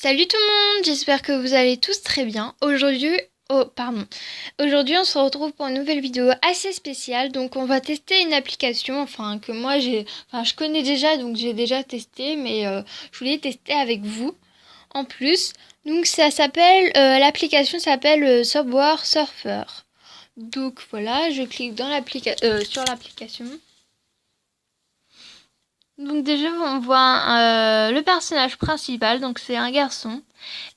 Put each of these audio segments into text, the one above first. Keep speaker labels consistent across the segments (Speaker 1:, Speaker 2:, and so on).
Speaker 1: Salut tout le monde, j'espère que vous allez tous très bien. Aujourd'hui, on se retrouve pour une nouvelle vidéo assez spéciale. Donc, on va tester une application, je connais déjà, donc j'ai déjà testé, mais je voulais tester avec vous en plus. Donc, l'application s'appelle Subway Surfer. Donc voilà, je clique sur l'application. Donc déjà, on voit le personnage principal, donc c'est un garçon.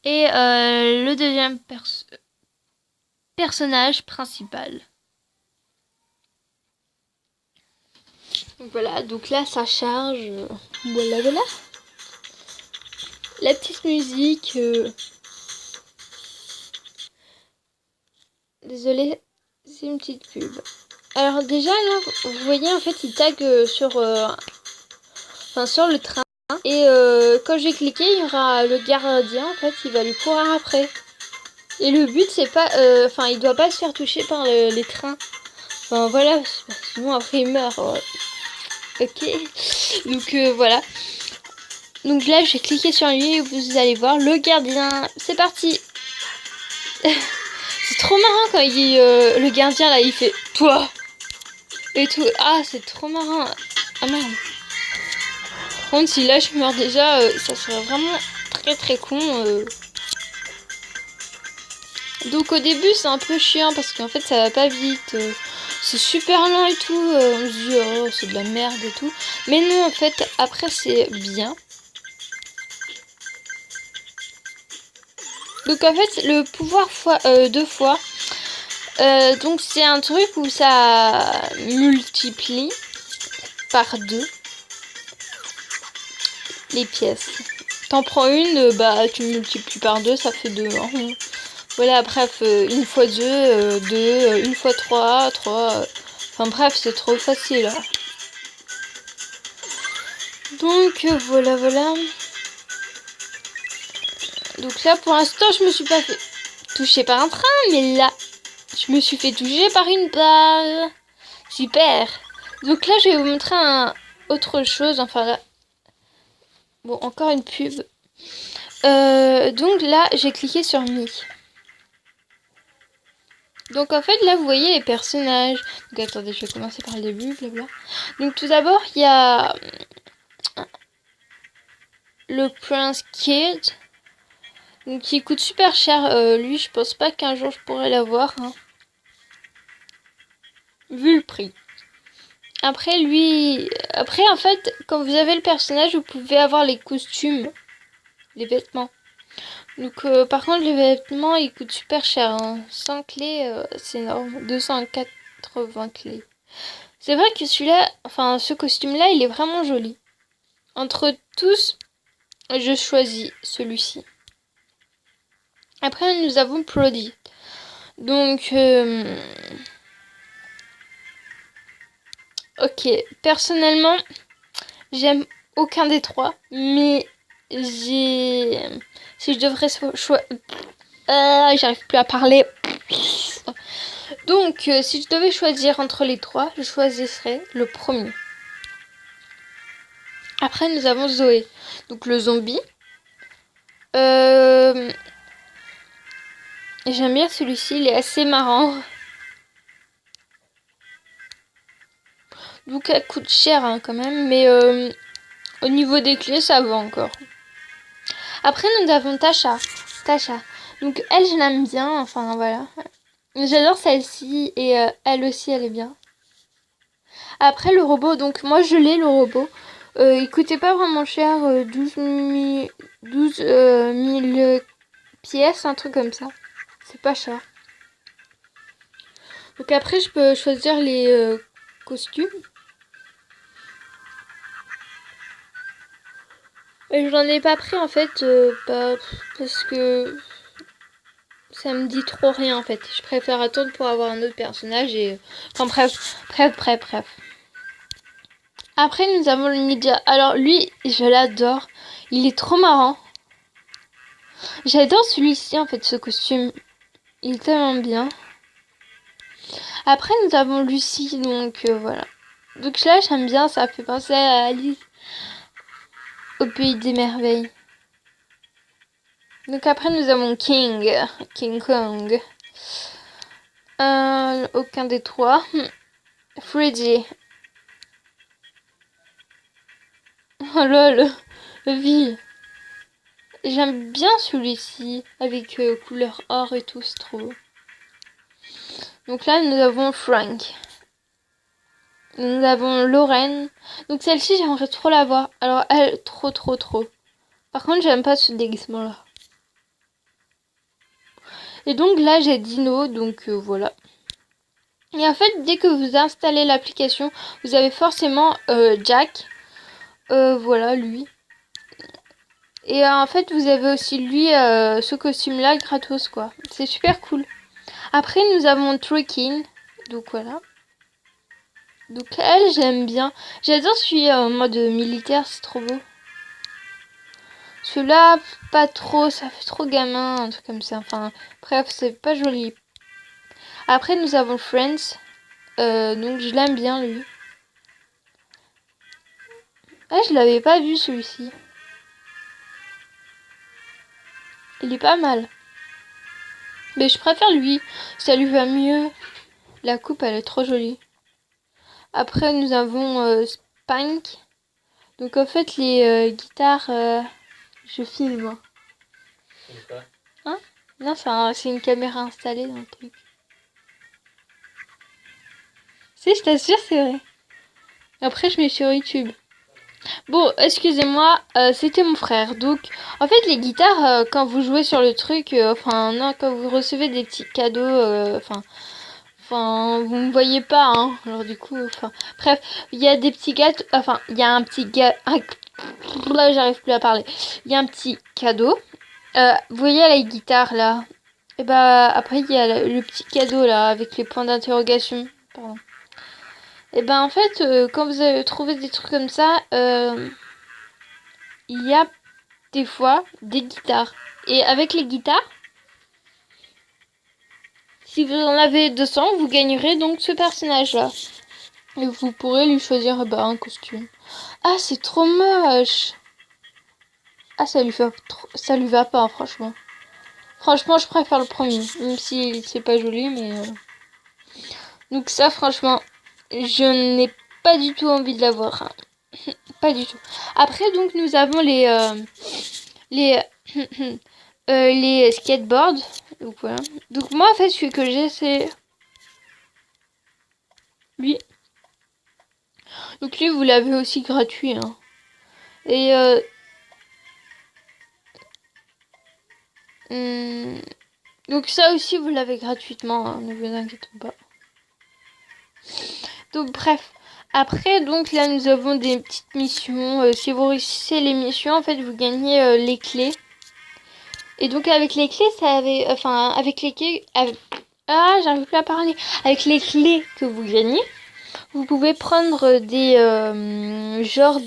Speaker 1: Et le deuxième personnage principal. Donc voilà, donc là ça charge. Voilà. La petite musique. Désolée, c'est une petite pub. Alors déjà là, vous voyez en fait il tag sur le train. Et quand j'ai cliqué, il y aura le gardien en fait, il va lui courir après. Et le but c'est pas, il doit pas se faire toucher par les trains. Enfin voilà, sinon après il meurt. Ouais. Ok, donc voilà. Donc là, j'ai cliqué sur lui et vous allez voir le gardien. C'est parti. C'est trop marrant quand le gardien là, il fait toi et tout. Ah, c'est trop marrant. Ah merde. Par contre, si là je meurs déjà, ça serait vraiment très con. Donc au début, c'est un peu chiant parce qu'en fait, ça va pas vite. C'est super lent et tout. On se dit oh, c'est de la merde et tout. Mais non, en fait, après c'est bien. Donc en fait, le pouvoir deux fois, donc c'est un truc où ça multiplie par deux les pièces. T'en prends une, tu multiplies par deux, ça fait deux. Hein. Voilà, bref, une fois deux, une fois trois. Enfin bref, c'est trop facile. Hein. Donc voilà. Donc là, pour l'instant, je me suis pas fait toucher par un train, mais là, je me suis fait toucher par une balle. Super. Donc là, je vais vous montrer autre chose. Enfin là, bon, encore une pub. Donc là, j'ai cliqué sur Me. Donc en fait, là, vous voyez les personnages. Donc attendez, je vais commencer par le début, blabla. Donc tout d'abord, il y a le Prince Kid. Donc qui coûte super cher. Lui, je pense pas qu'un jour je pourrais l'avoir. Hein, vu le prix. Après, en fait, quand vous avez le personnage, vous pouvez avoir les costumes, les vêtements. Donc, par contre, les vêtements, ils coûtent super cher. Hein. 100 clés, c'est énorme. 280 clés. C'est vrai que ce costume-là, il est vraiment joli. Entre tous, je choisis celui-ci. Après, nous avons Prody. Donc, ok. Personnellement, j'aime aucun des trois. Mais si je devrais choisir... j'arrive plus à parler. Donc, si je devais choisir entre les trois, je choisirais le premier. Après, nous avons Zoé. Donc, le zombie. J'aime bien celui-ci, il est assez marrant. Donc, elle coûte cher hein, quand même. Mais au niveau des clés, ça va encore. Après, nous avons Tasha. Donc, elle, je l'aime bien. Enfin, voilà. J'adore celle-ci. Et elle aussi, elle est bien. Après, le robot. Donc, moi, je l'ai, le robot. Il coûtait pas vraiment cher. 12 000 pièces, un truc comme ça. C'est pas cher. Donc, après, je peux choisir les costumes. Et je n'en ai pas pris en fait. Parce que ça me dit trop rien en fait. Je préfère attendre pour avoir un autre personnage et... Enfin bref. Après nous avons le ninja. Alors lui, je l'adore. Il est trop marrant. J'adore celui-ci en fait, ce costume. Il est tellement bien. Après nous avons Lucie, donc voilà. Donc là j'aime bien, ça fait penser à Alice au pays des merveilles. Donc après, nous avons King Kong. Aucun des trois. Freddy. Oh là, le vie. J'aime bien celui-ci, avec couleur or et tout, c'est trop beau. Donc là, nous avons Frank. Nous avons Lorraine. Donc celle-ci, j'aimerais trop la voir. Alors, elle, trop. Par contre, j'aime pas ce déguisement-là. Et donc là, j'ai Dino, donc voilà. Et en fait, dès que vous installez l'application, vous avez forcément Jack. Voilà, lui. Et en fait, vous avez aussi lui, ce costume-là, gratos, quoi. C'est super cool. Après, nous avons Trekking. Donc voilà. Donc elle, j'aime bien. J'adore celui en mode militaire, c'est trop beau. Celui-là, pas trop, ça fait trop gamin, un truc comme ça. Enfin, bref, c'est pas joli. Après, nous avons Friends. Donc je l'aime bien, lui. Ah, je l'avais pas vu, celui-ci. Il est pas mal. Mais je préfère lui. Ça lui va mieux. La coupe, elle est trop jolie. Après, nous avons Spank. Donc en fait, les guitares, je filme. Hein? Non, c'est une caméra installée dans le truc. Si, je t'assure, c'est vrai. Après, je mets sur YouTube. Bon, excusez-moi, c'était mon frère. Donc, en fait, les guitares, quand vous jouez sur le truc, enfin, non, quand vous recevez des petits cadeaux, enfin, vous me voyez pas, hein. Alors du coup, enfin, bref, il y a des petits gâteaux, enfin, il y a un petit là, j'arrive plus à parler. Il y a un petit cadeau. Vous voyez la guitare là. Et bah après il y a le petit cadeau là avec les points d'interrogation. Pardon. Et ben en fait, quand vous avez trouvé des trucs comme ça, il y a des fois des guitares. Et avec les guitares, si vous en avez 200, vous gagnerez donc ce personnage-là. Et vous pourrez lui choisir un costume. Ah, c'est trop moche. Ah, ça lui va pas, franchement. Franchement, je préfère le premier, même si c'est pas joli, mais... Donc ça, franchement, je n'ai pas du tout envie de l'avoir. Hein. Pas du tout. Après, donc, nous avons les, les skateboards. Donc voilà. Donc moi, en fait, celui que j'ai, c'est lui. Donc lui, vous l'avez aussi gratuit. Hein. Et donc ça aussi, vous l'avez gratuitement. Hein, ne vous inquiétez pas. Donc bref. Après, donc là, nous avons des petites missions. Si vous réussissez les missions, en fait, vous gagnez les clés. Et donc avec les clés, ça avait... Enfin, avec les clés... Ah, j'arrive plus à parler. Avec les clés que vous gagnez, vous pouvez prendre des... genre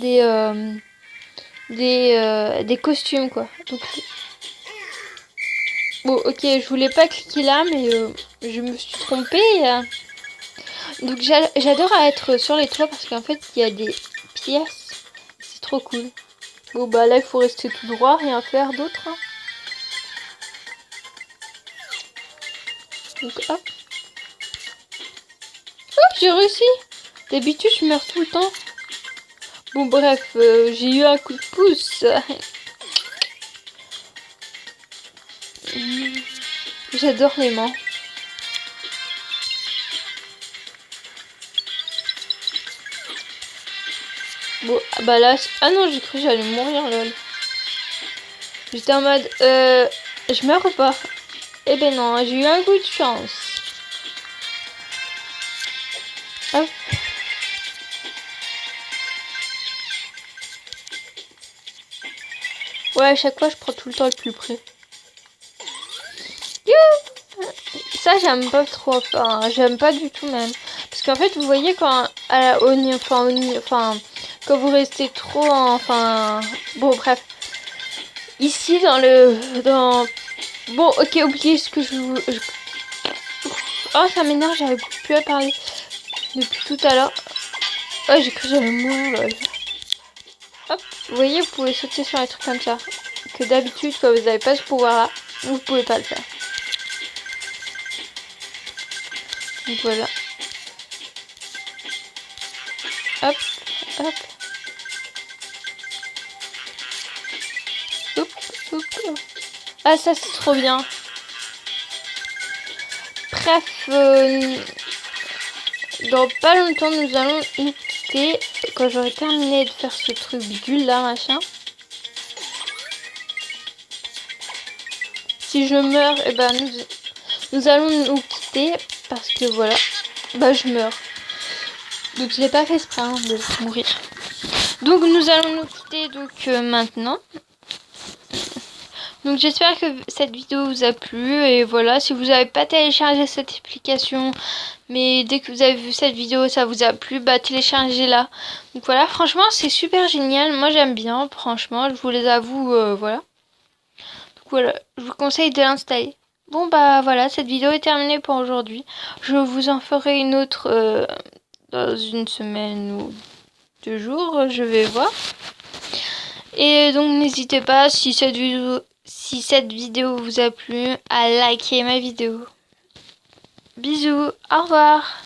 Speaker 1: des costumes, quoi. Donc... Bon, ok, je voulais pas cliquer là, mais je me suis trompée. Donc j'adore être sur les toits parce qu'en fait, il y a des pièces. C'est trop cool. Bon, bah là, il faut rester tout droit, rien faire d'autre. Hein. Donc hop. Hop, j'ai réussi. D'habitude, je meurs tout le temps. Bon, bref, j'ai eu un coup de pouce. J'adore les mains. Bon, bah là... Ah non, j'ai cru que j'allais mourir, lol. J'étais en mode... Je meurs ou pas? Eh ben non, j'ai eu un coup de chance. Hop. Ouais, à chaque fois, je prends tout le temps le plus près. Ça, j'aime pas trop. Enfin, j'aime pas du tout même. Parce qu'en fait, vous voyez, quand... quand vous restez trop... Enfin... Bon, bref. Ici, Bon, ok, oubliez ce que Oh, ça m'énerve, j'arrive plus à parler. Depuis tout à l'heure. Oh, j'ai cru que j'allais mourir, lol. Hop, vous voyez, vous pouvez sauter sur les trucs comme ça. que d'habitude, quand vous n'avez pas ce pouvoir-là, vous pouvez pas le faire. Donc voilà. Hop, hop. Hop, hop, hop. Ah, ça c'est trop bien. Bref, dans pas longtemps, nous allons nous quitter. Quand j'aurai terminé de faire ce truc bulle là, machin. Si je meurs, eh ben nous allons nous quitter parce que voilà, bah je meurs. Donc je n'ai pas fait exprès de mourir. Donc nous allons nous quitter donc maintenant. Donc j'espère que cette vidéo vous a plu et voilà, si vous n'avez pas téléchargé cette application, mais dès que vous avez vu cette vidéo ça vous a plu, bah téléchargez-la. Donc voilà, franchement c'est super génial, moi j'aime bien, franchement, je vous les avoue, voilà. Donc voilà, je vous conseille de l'installer. Bon bah voilà, cette vidéo est terminée pour aujourd'hui. Je vous en ferai une autre dans une semaine ou 2 jours, je vais voir. Et donc n'hésitez pas, si cette vidéo vous a plu, à liker ma vidéo. Bisous, au revoir.